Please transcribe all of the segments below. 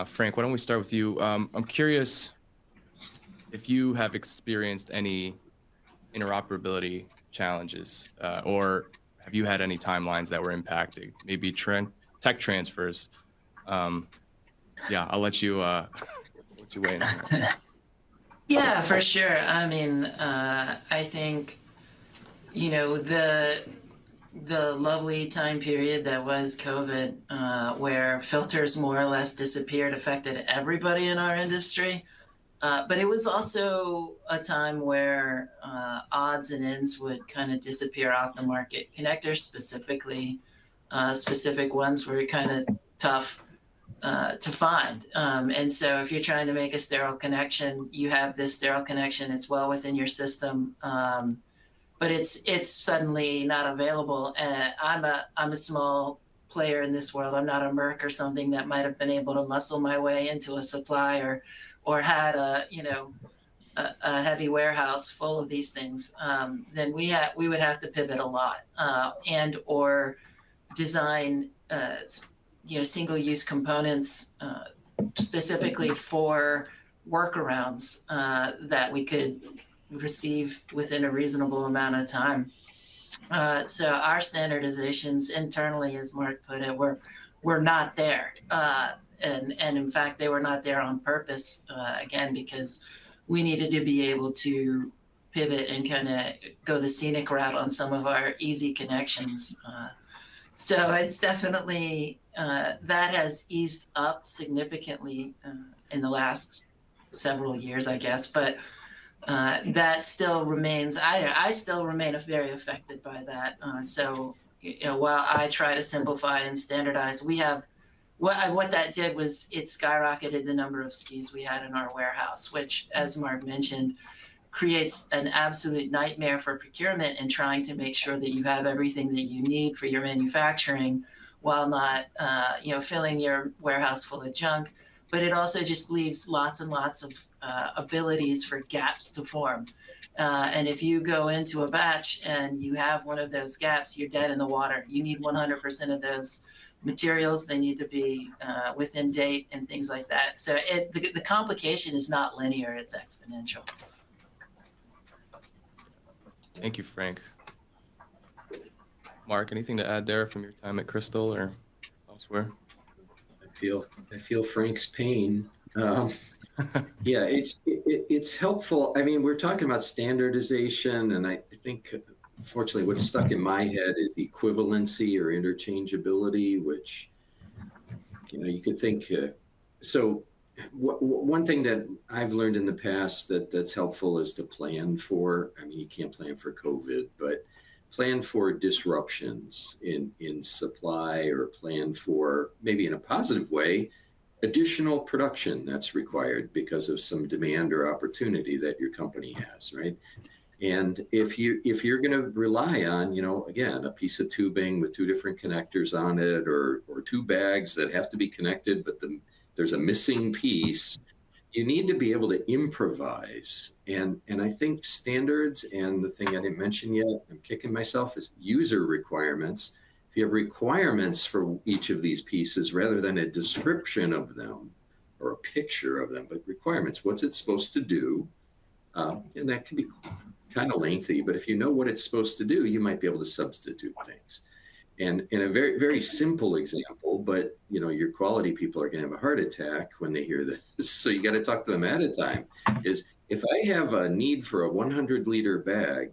Frank, why don't we start with you? I'm curious if you have experienced any interoperability challenges, or have you had any timelines that were impacted? Maybe tech transfers. Um, yeah, I'll let you let you weigh in on that. Yeah, for sure. I mean, I think the lovely time period that was COVID, where filters more or less disappeared, affected everybody in our industry. But it was also a time where odds and ends would kind of disappear off the market. Connectors specifically, specific ones were kind of tough to find. And so if you're trying to make a sterile connection, you have this sterile connection, it's well within your system. But it's suddenly not available. And I'm a small player in this world. I'm not a Merck or something that might have been able to muscle my way into a supply or had a heavy warehouse full of these things. Then we would have to pivot a lot and or design single use components specifically for workarounds that we could receive within a reasonable amount of time. So our standardizations internally, as Mark put it, were not there. And in fact, they were not there on purpose, again, because we needed to be able to pivot and kind of go the scenic route on some of our easy connections. So it's definitely, that has eased up significantly in the last several years, I guess. But that still remains, I still remain very affected by that. So, while I try to simplify and standardize, we have, what that did was it skyrocketed the number of SKUs we had in our warehouse, which, as Mark mentioned, creates an absolute nightmare for procurement and trying to make sure that you have everything that you need for your manufacturing while not, filling your warehouse full of junk. But it also just leaves lots and lots of abilities for gaps to form. And if you go into a batch and you have one of those gaps, you're dead in the water. You need 100% of those materials. They need to be within date and things like that. So the complication is not linear, it's exponential. Thank you, Frank. Mark, anything to add there from your time at Crystal or elsewhere? I feel Frank's pain. Yeah, it's helpful. I mean, we're talking about standardization, and I think, unfortunately, what's stuck in my head is equivalency or interchangeability, which, you could think. So one thing that I've learned in the past that's helpful is to plan for, I mean, you can't plan for COVID, but plan for disruptions in supply, or plan for, maybe in a positive way, additional production that's required because of some demand or opportunity that your company has, right? And if you're going to rely on, again, a piece of tubing with two different connectors on it, or two bags that have to be connected, but there's a missing piece, you need to be able to improvise. And I think standards, and the thing I didn't mention yet, I'm kicking myself, is user requirements. If you have requirements for each of these pieces rather than a description of them or a picture of them, but requirements, what's it supposed to do? And that can be kind of lengthy, but if you know what it's supposed to do, you might be able to substitute things. And in a very, very simple example, but your quality people are going to have a heart attack when they hear this, so you got to talk to them ahead of time, is if I have a need for a 100-liter bag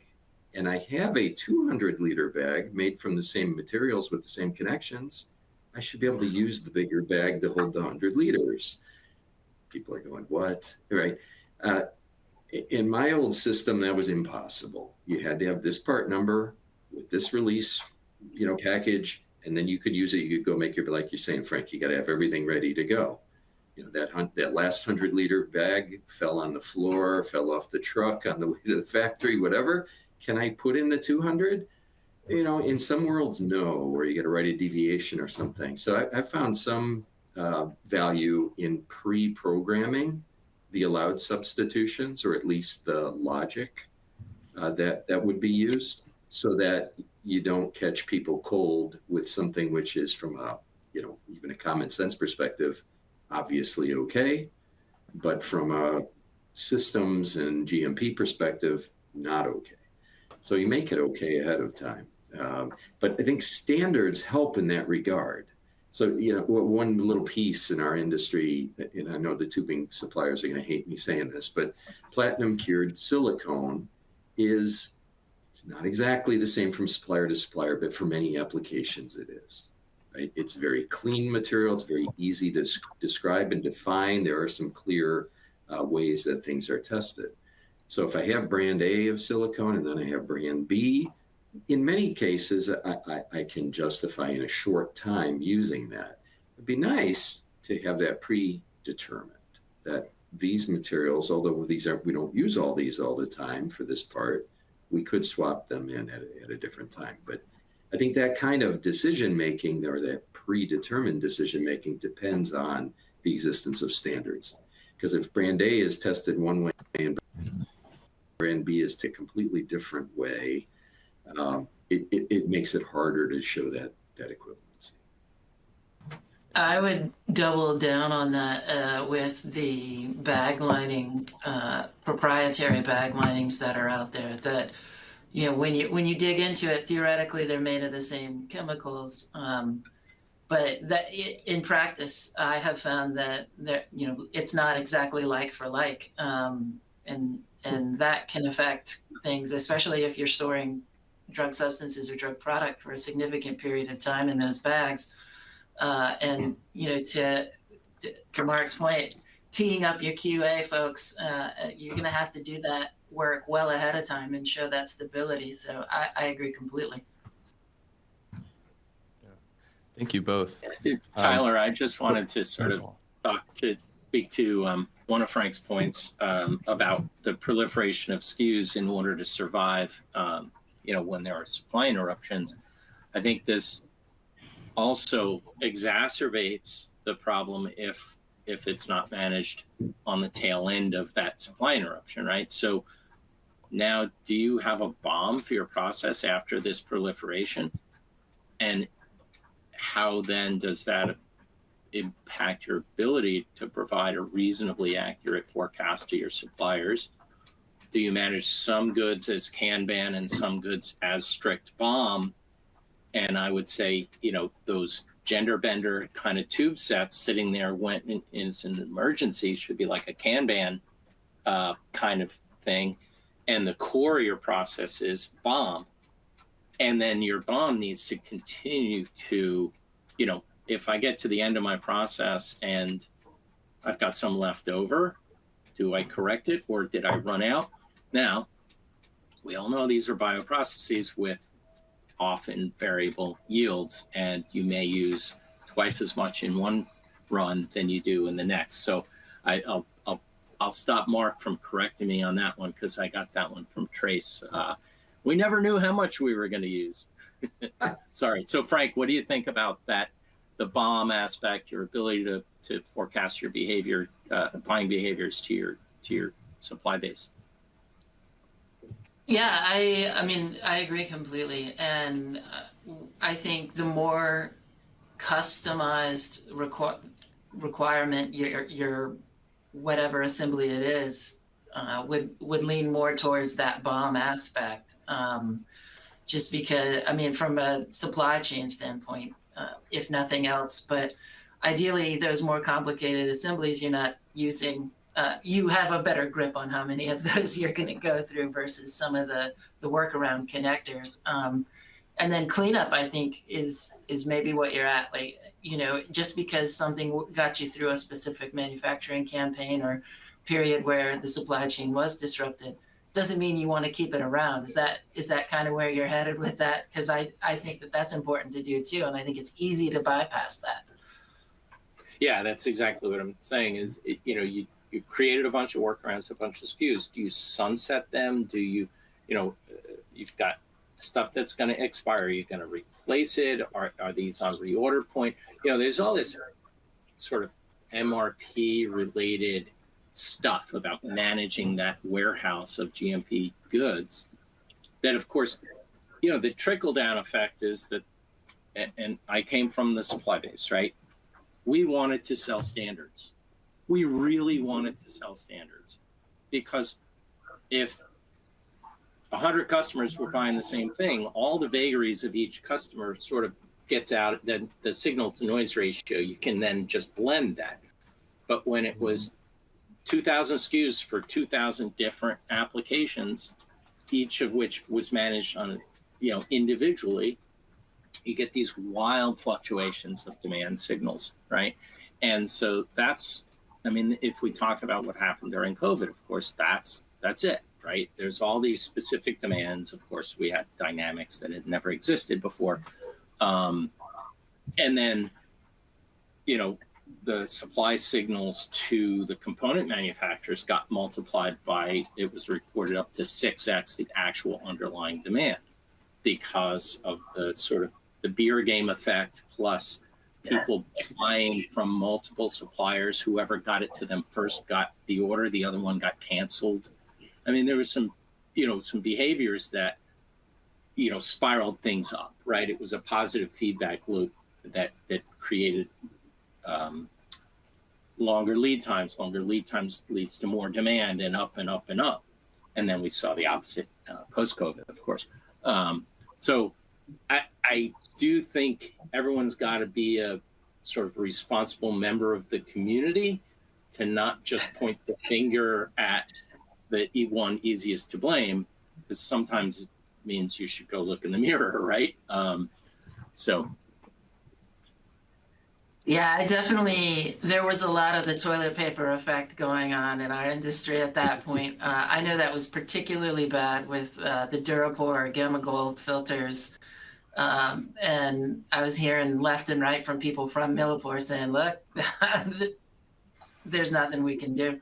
and I have a 200-liter bag made from the same materials with the same connections, I should be able to use the bigger bag to hold the 100 liters. People are going, what? Right? In my old system, that was impossible. You had to have this part number with this release, package, and then you could use it. You could go make your, like you're saying, Frank, you got to have everything ready to go. That last 100-liter bag fell on the floor, fell off the truck on the way to the factory, whatever. Can I put in the 200? In some worlds, no, or you got to write a deviation or something. So I found some value in pre-programming the allowed substitutions, or at least the logic that would be used, so that you don't catch people cold with something which is, from a, even a common sense perspective, obviously okay, but from a systems and GMP perspective, not okay. So you make it okay ahead of time. But I think standards help in that regard. So, one little piece in our industry, and I know the tubing suppliers are going to hate me saying this, but platinum cured silicone is, it's not exactly the same from supplier to supplier, but for many applications it is. Right? It's very clean material. It's very easy to describe and define. There are some clear ways that things are tested. So if I have brand A of silicone and then I have brand B, in many cases, I can justify in a short time using that. It'd be nice to have that predetermined, that these materials, although we don't use all these all the time for this part, we could swap them in at a different time. But I think that kind of decision making, or that predetermined decision making, depends on the existence of standards. Because if brand A is tested one way and brand B is a completely different way, it makes it harder to show that equivalency. I would double down on that with the bag lining, proprietary bag linings that are out there. That when you dig into it, theoretically they're made of the same chemicals, but that in practice, I have found that it's not exactly like for like, and that can affect things, especially if you're storing drug substances or drug product for a significant period of time in those bags. And to Mark's point, teeing up your QA folks, you're going to have to do that work well ahead of time and show that stability. So I agree completely. Yeah. Thank you both. Tyler, I just wanted to sort of speak to one of Frank's points about the proliferation of SKUs in order to survive, when there are supply interruptions. I think this also exacerbates the problem if it's not managed on the tail end of that supply interruption, right? So now, do you have a bomb for your process after this proliferation? And how then does that impact your ability to provide a reasonably accurate forecast to your suppliers? Do you manage some goods as Kanban and some goods as strict bomb? And I would say, those gender bender kind of tube sets sitting there when it's an emergency should be like a Kanban kind of thing. And the core of your process is bomb. And then your bomb needs to continue to, if I get to the end of my process and I've got some left over, do I correct it or did I run out? Now, we all know these are bioprocesses with often variable yields, and you may use twice as much in one run than you do in the next. So I'll stop Mark from correcting me on that one because I got that one from Trace. We never knew how much we were going to use. Sorry. So Frank, what do you think about that? The bomb aspect, your ability to forecast your behavior, buying behaviors to your supply base. Yeah, I mean, I agree completely. And I think the more customized requirement your whatever assembly it is would lean more towards that bomb aspect. Just because, I mean, from a supply chain standpoint, if nothing else, but ideally those more complicated assemblies you're not using, you have a better grip on how many of those you're going to go through versus some of the workaround connectors. And then cleanup, I think, is maybe what you're at. Like, just because something got you through a specific manufacturing campaign or period where the supply chain was disrupted, doesn't mean you want to keep it around. Is that kind of where you're headed with that? Because I think that's important to do too, and I think it's easy to bypass that. Yeah, that's exactly what I'm saying. Is you created a bunch of workarounds, a bunch of SKUs. Do you sunset them? Do you, you've got stuff that's going to expire. Are you going to replace it? Are these on reorder point? There's all this sort of MRP related stuff about managing that warehouse of GMP goods that, of course, the trickle down effect is that, and I came from the supply base, right? we wanted to sell standards. We really wanted to sell standards, because if 100 customers were buying the same thing, all the vagaries of each customer sort of gets out, then the signal to noise ratio, you can then just blend that. But when it was 2,000 SKUs for 2,000 different applications, each of which was managed on, individually, you get these wild fluctuations of demand signals, right? And so that's, if we talk about what happened during COVID, of course, that's it, right? There's all these specific demands. Of course, we had dynamics that had never existed before. And then, the supply signals to the component manufacturers got multiplied by, it was reported, up to 6x the actual underlying demand, because of the sort of the beer game effect, plus people buying from multiple suppliers. Whoever got it to them first got the order, the other one got canceled. There was some behaviors that, spiraled things up, right? It was a positive feedback loop that created longer lead times. Longer lead times leads to more demand, and up and up and up. And then we saw the opposite post-COVID, of course. So I do think everyone's got to be a sort of responsible member of the community, to not just point the finger at the one easiest to blame, because sometimes it means you should go look in the mirror, right? Yeah, there was a lot of the toilet paper effect going on in our industry at that point. I know that was particularly bad with the Durapore Gamma Gold filters. And I was hearing left and right from people from Millipore saying, look, there's nothing we can do.